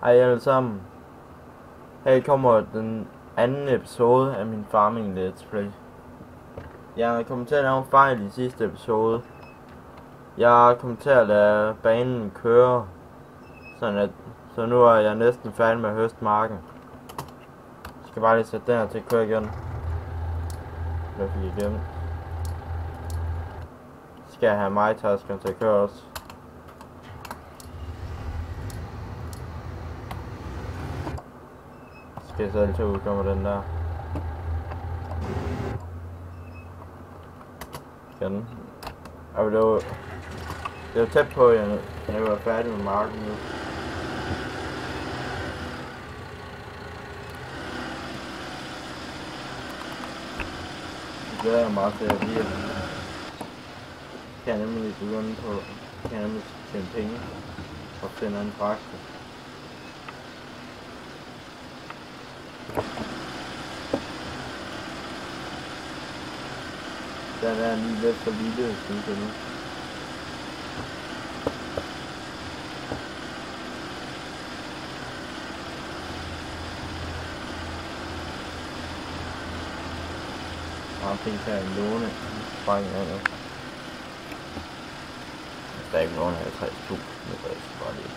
Hej alle sammen. Her kommer den anden episode af min farming let's play. Jeg kom til at lave en fejl i sidste episode. Jeg kom til at lade banen køre, så nu er jeg næsten færdig med at høste marken. Jeg skal bare lige sætte den her til at køre igen. Det fik jeg glemt. Skal jeg have mig-taskeren til at køre også. Skal jeg selv til at udkomme den der. Igen. Og det var tæt på, at jeg var færdig med marken nu. Det glæder jeg meget til at blive. Kan jeg nemlig begynde på, kan jeg nemlig tjene penge og finde en traktor. Den er lige lidt for lille, synes jeg nu. Og ting kan jeg låne. Spring af nu. Jeg skal ikke låne 50.000, det er ikke bare lige.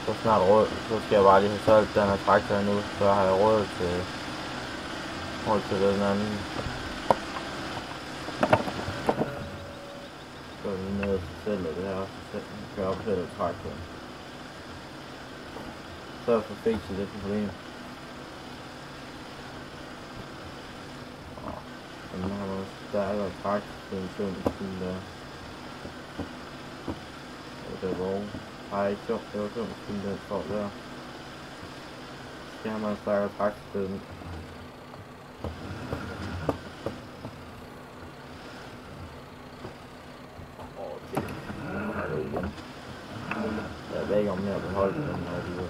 Så snart råd, så skal jeg bare lige have solgt den her traktor nu, så har jeg råd til den anden. Så er vi nede til selv det her, så kan jeg opsætte traktoren. Så er for fikset det problem. Og nu har man stærkere traktorfunktion i den der. Og det var ej, ikke sjovt, det var sjovt, den står der. Skal have man stærkere traktorfunktion. Jeg ved ikke om jeg vil holde den her videre.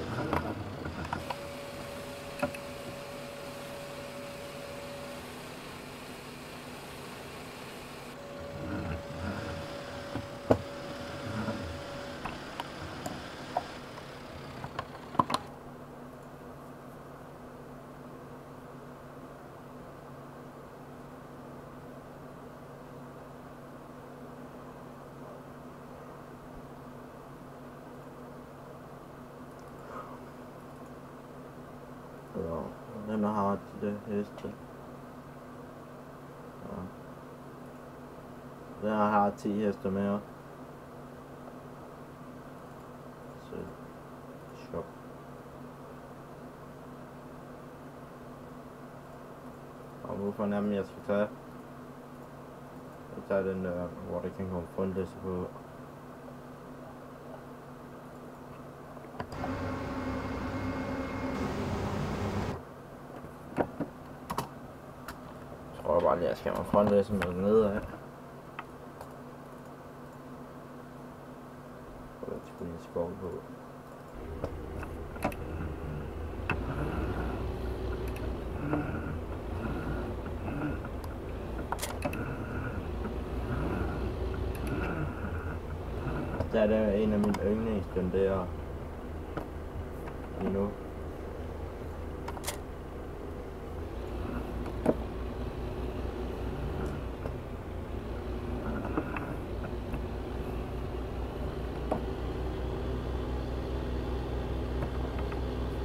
Den har de heste. Ja. Den har 10 heste mere. Så shop. Og nu fornemmer jeg skal tage. Jeg tager den der, hvor det kan komme fundlæse på. Jeg tror bare lige, jeg skal have frontlæse med nede af. Og der skulle lige skove på. Der er der en af mine yndlings, den der lige nu.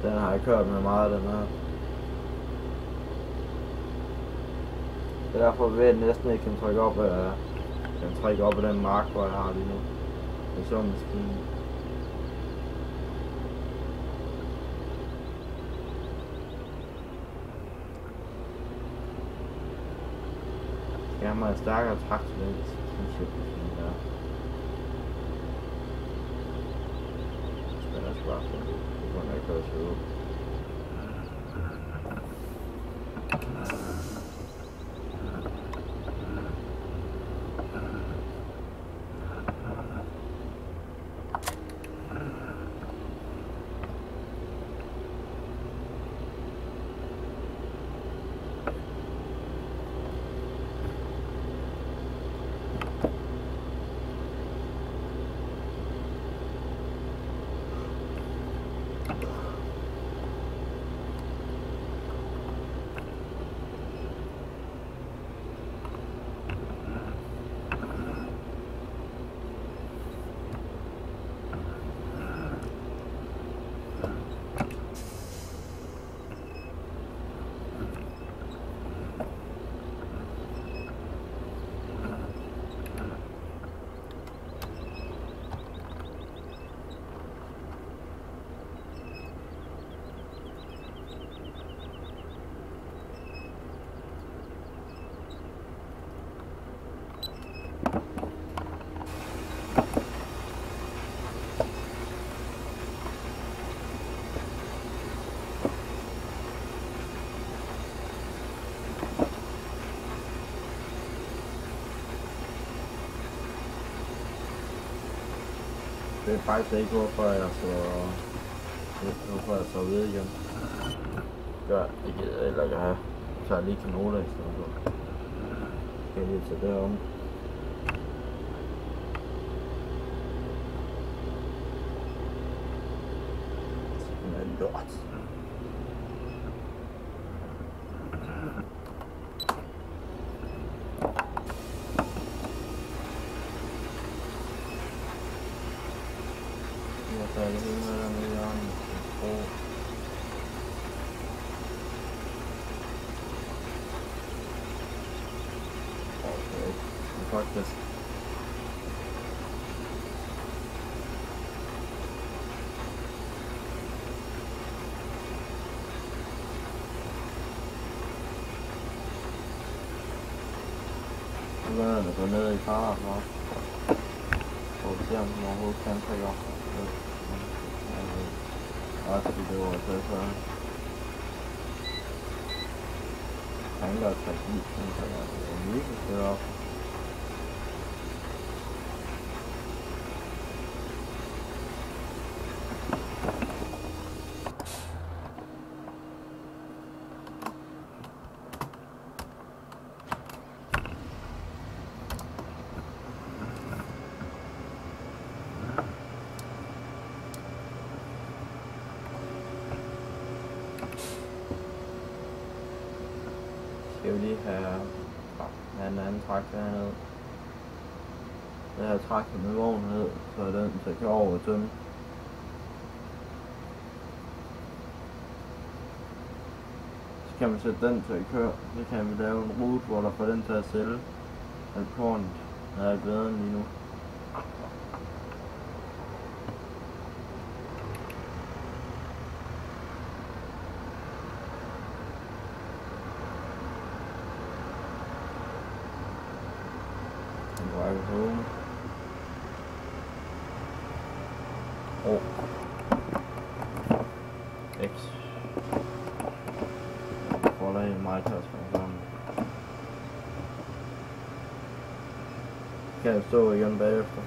Den har jeg kørt med meget, den her. Det er derfor, at jeg næsten ikke kan trykke op af den mark, hvor jeg har lige nu. Det er sådan en maskine. Jeg har mig en stærkere traktor, den t-shirt der. Så jeg skal bare finde ud. Det kunne jeg ikke også ud. Det er faktisk ikke, hvorfor jeg så ved igen. Gør ikke, eller jeg tager lige kanoler i stedet for. Skal jeg lige tage det om. Det er lort. Jeg tager det hele med der med hjørnet. Okay, faktisk. Nu er det gå ned i far og se om den overhovedet kan tage op. Fordi det var så før. Han gør 3 i, så jeg er virkelig stødt op. Skal vi lige have en anden traktor hernede. Det her traktor med vognen ned, så er den til at køre over og tømme. Så kan man sætte den til at køre. Så kan vi lave en rute, hvor der får den til at sælge alt kornet. Der er bedre end lige nu. Drive home. Oh. X. Folder i mig til at springe sammen. Kan jeg stå igen bagefter?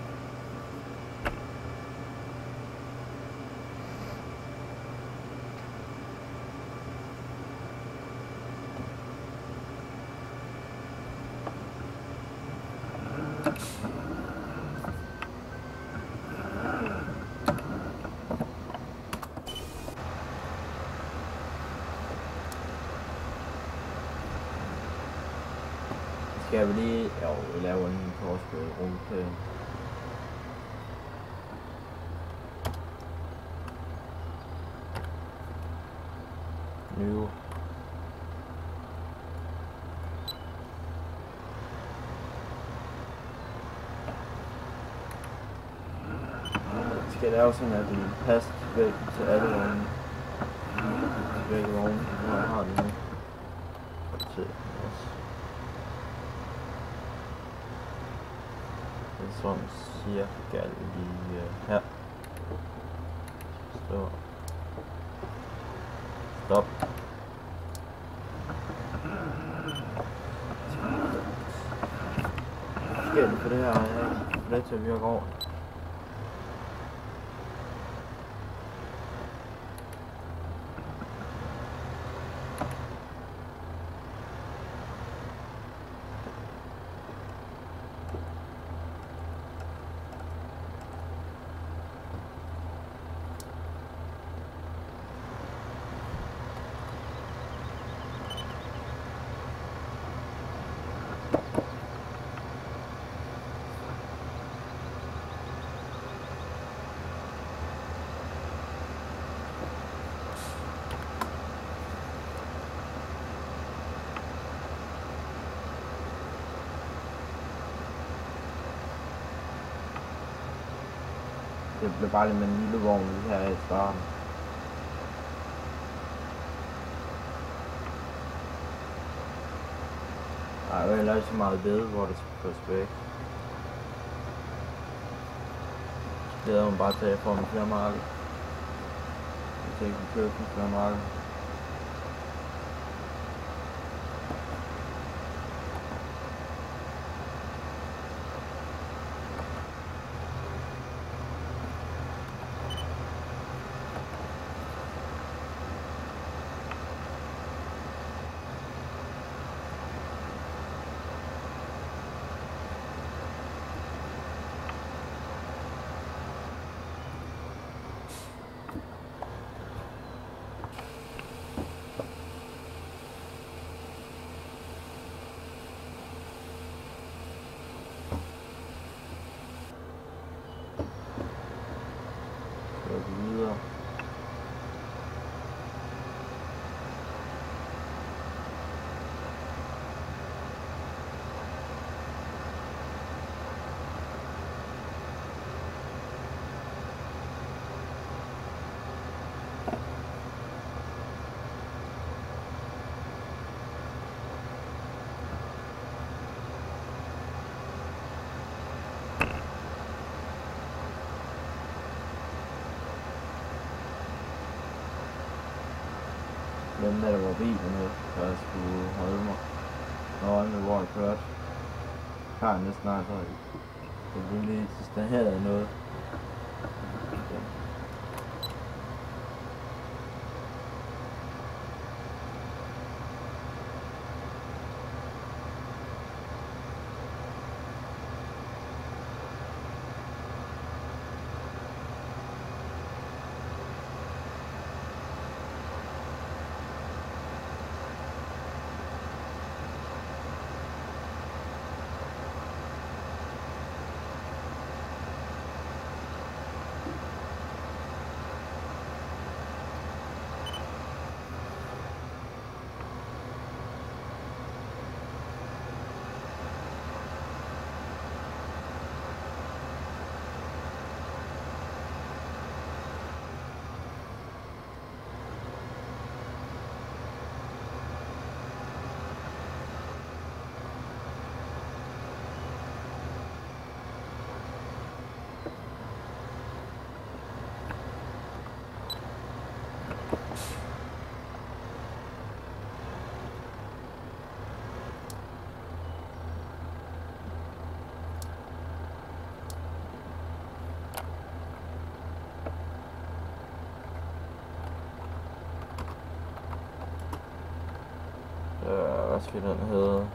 Skal vi lige... Jo, vi laver en korsrute. Nu. Skal lave sådan, at den passer væk til alle vogne. Begge vogne, hvor jeg har det nu. Se også. Det er sådan cirka lige her. Så. Stop. Sker det for det her, jeg har ikke for det til at virke over. Det blev bare lidt med en lille vogn lige her i starten. Der er jo heller ikke så meget ved, hvor det skal køres væk. Det er jo bare til at få en flere marked. Hvis ikke vi kører en flere marked. Videre. Hvem der var bilerne, så jeg skulle holde mig nøgne, hvor jeg kørte. Her næsten altså. Det blev lige distraheret noget. Hvad skal den hedde?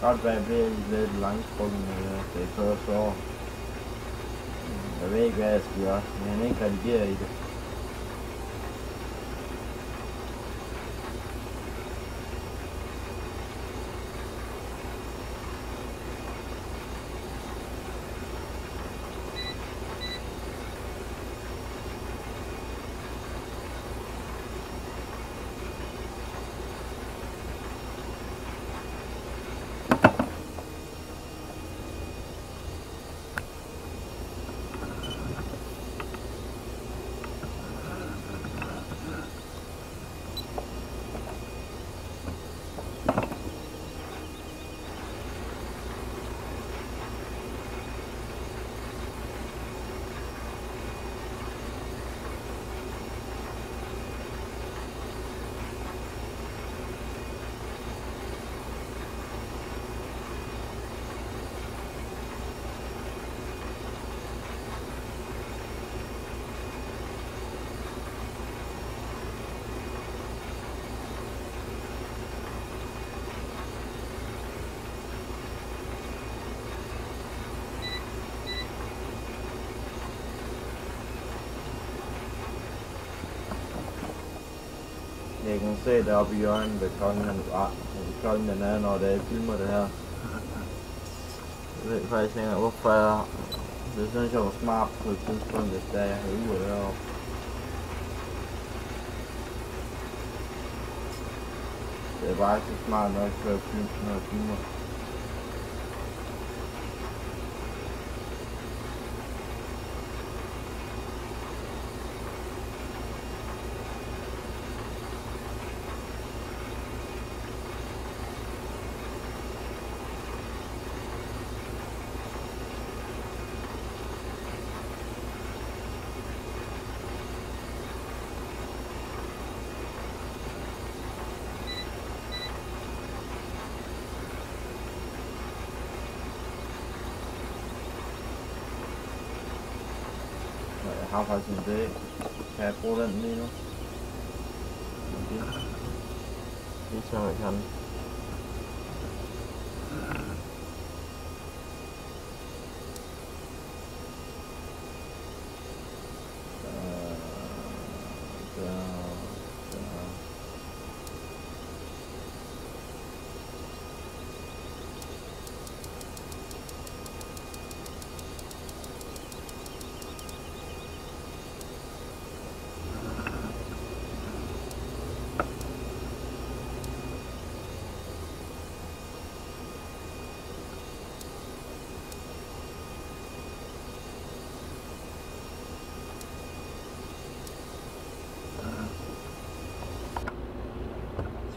Godt være, jeg bliver lidt langtrukken, det kører så over. Jeg ved ikke, hvad jeg skal gøre, men jeg kan ikke redigere i det. Jeg kan se deroppe i hjørnet, hvad klokken den er, når jeg filmer det her. Jeg ved faktisk ikke, hvorfor det synes jeg var smart på et tidspunkt, hvis der jeg havde ude deroppe. Det er bare ikke så smart nok til at filme, når jeg filmer. Jeg har faktisk en idé. Kan jeg bruge den lige nu? Lige så jeg kan.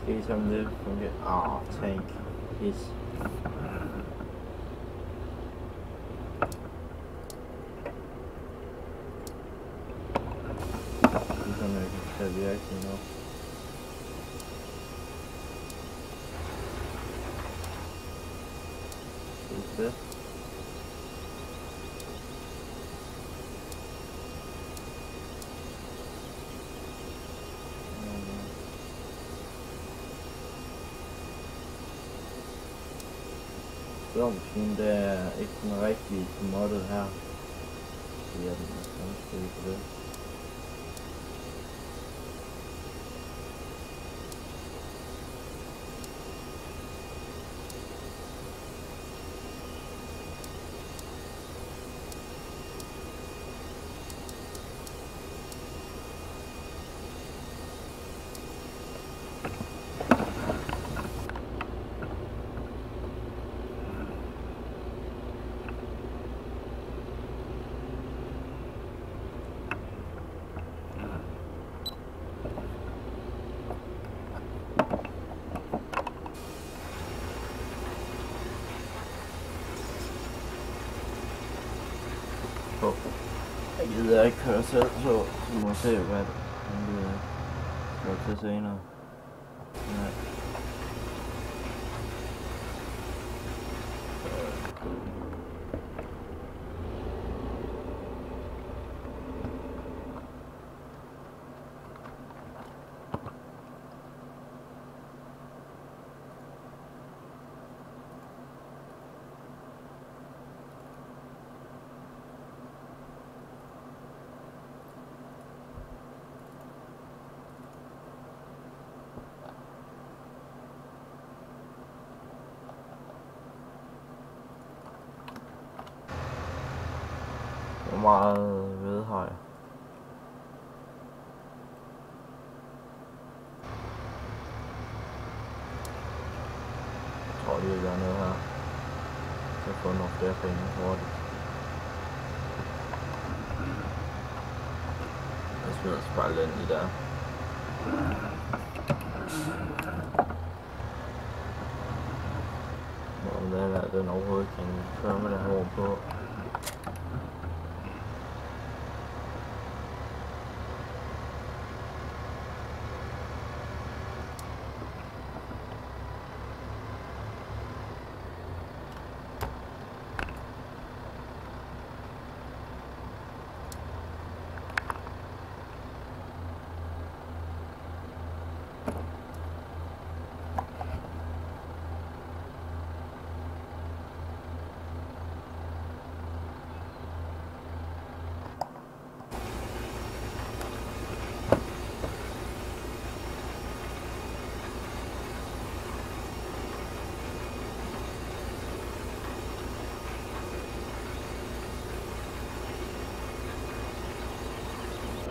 Skal I som det fungerer? Tank. Yes. Ligesom jeg kan tage virkelig nu. Det. Blomsten, det er ikke den rigtige moddet her. Det er den samtidig på det. Jeg gider ikke køre selv, så må jeg se, hvad det går til senere. Nej. meget vedhøj. Jeg tror lige, at gøre noget her. Så få nogle flere penge hurtigt. Jeg smider bare lidt i der. Den overhovedet kan køre med det her over på.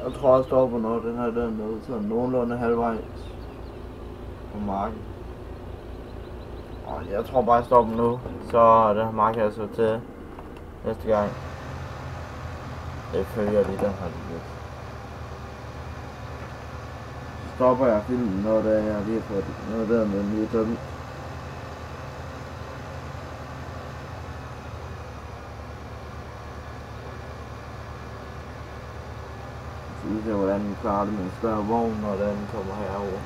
Jeg tror, jeg stopper, når den her dernede, så nogenlunde halvvejs på marken. Og jeg tror bare, jeg stopper nu, så den her mark jeg så til næste gang. Jeg følger lige den her lidt. Så stopper jeg filmen, når det er, jeg lige har fået noget dernede lige tømt. Vi ser, hvordan vi klarer det med en større vogn, når den kommer herover.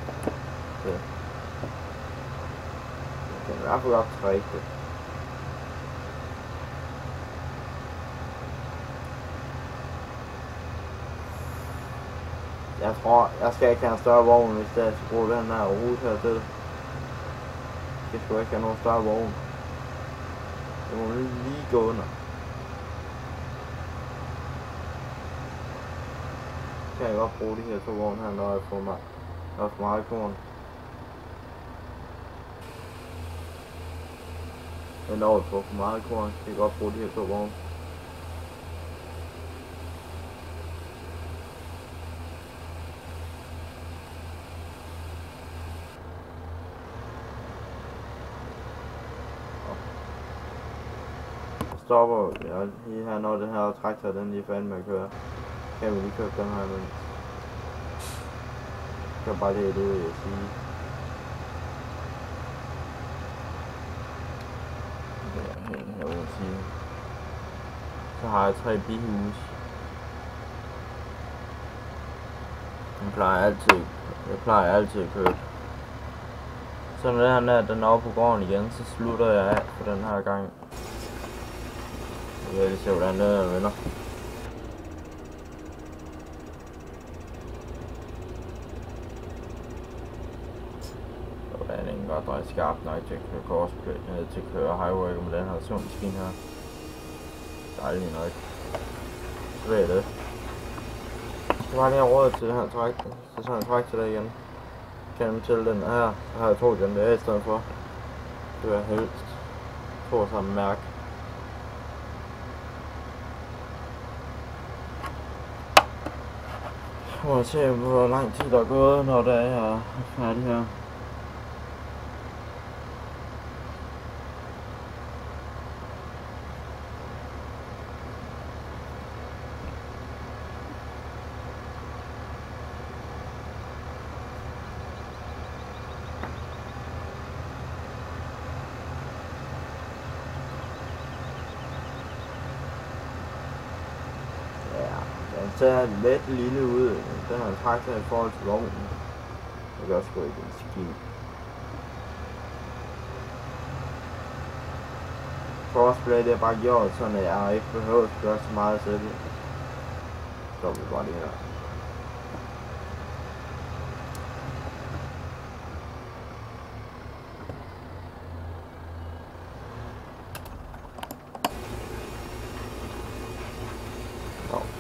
Så jeg kan i hvert fald godt trække det. Jeg tror, jeg skal ikke have en større vogn, hvis jeg skal bruge den her rute her til. Jeg skal ikke have nogen større vogn. Det må lige gå under. Kan jeg godt bruge de her to vogne her, når jeg får for meget korn. Men når jeg får for meget korn, kan jeg godt bruge de her to vogne. Stopper jeg lige her, når den her traktor den lige er færdig med at køre. Kan vi lige købe den her, men jeg kan bare det ud, jeg sige. Her over sige. Så har jeg 3 bihus. Jeg plejer altid at købe. Så når den her den er oppe på gården igen, så slutter jeg af for den her gang. Jeg vil lige se, hvordan det vender. Den er ikke godt dreje skarpt nok til at køre korspløt, til at køre highway med den her sundskine her. Dejligt nok. Så ved jeg det. Så var lige råd til den her træk, så sådan en træk til det igen. Kan man til den her, så har jeg to den der i stedet for. Det var helst. To samme mærke. Jeg må se, hvor lang tid der er gået, når det er, jeg er færdig her. Den ser lidt lille ud. Den har en traktor i forhold til vognen. Det gør sgu ikke en skid. Crossplay det er bare gjort sådan, at jeg ikke behøver at gøre så meget selv. Så vi bare lige her.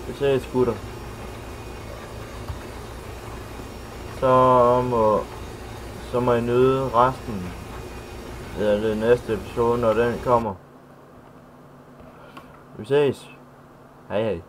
Vi ses, gutter. Så må I nyde resten af det næste episode, når den kommer. Vi ses. Hej hej.